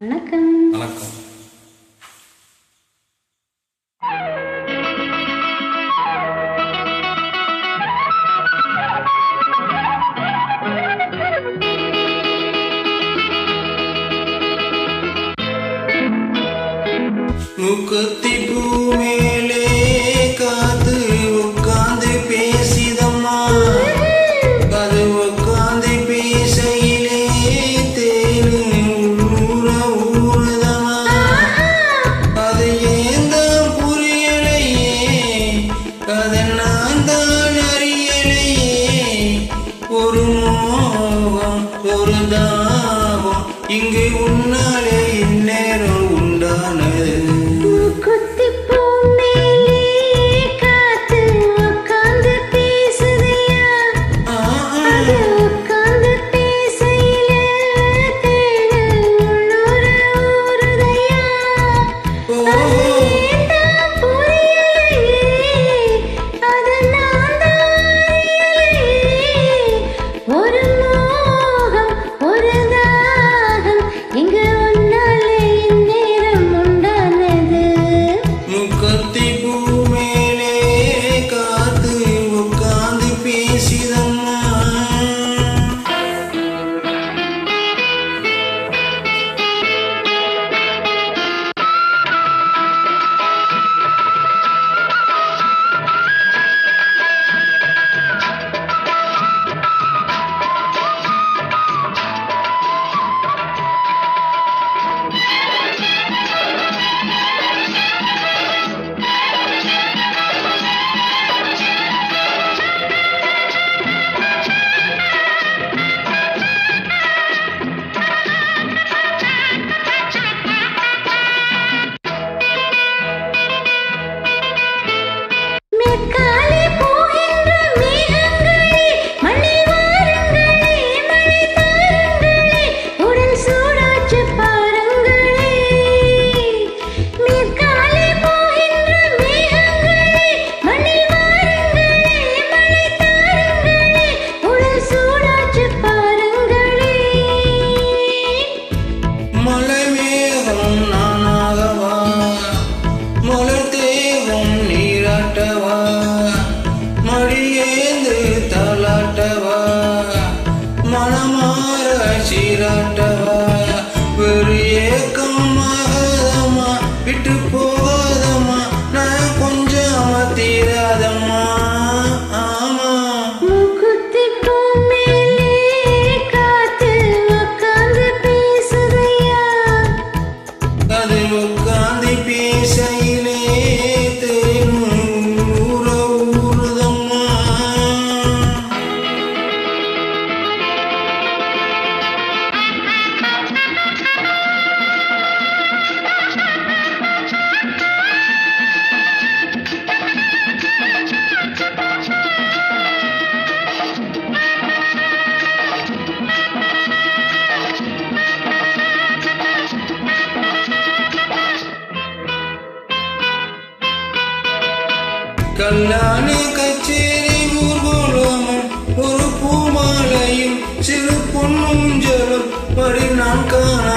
வணக்கம். வணக்கம். முக்குத்தி பூ மேலே காத்து உட்காந்து பேசிதம்மா. அது உட்காந்து பேசையிலே தேனு ஊற ஊறுதம்மா. அது ஏந்தான் புரியலையே, அதை நான் தான் அறியலையே. ஒரு மோகம் ஒரு தாகம் இங்கு உன்னாலே இந்நேரம் உண்டானது. மடியேந்து தலாட்டவா, மனமாற சீராட்டவா. ஒரு ஏக்கமாகதம்மா, விட்டு போகாதம்மா, நான் கொஞ்சம் அமர்த்திராதம்மா. ஆமா அது உட்காந்து பேசையிலே கல்யாண கச்சேரி ஊர்வலமும் ஒரு பூமாலையும் சிறு பொன்னும் ஜலம் படி நான் காண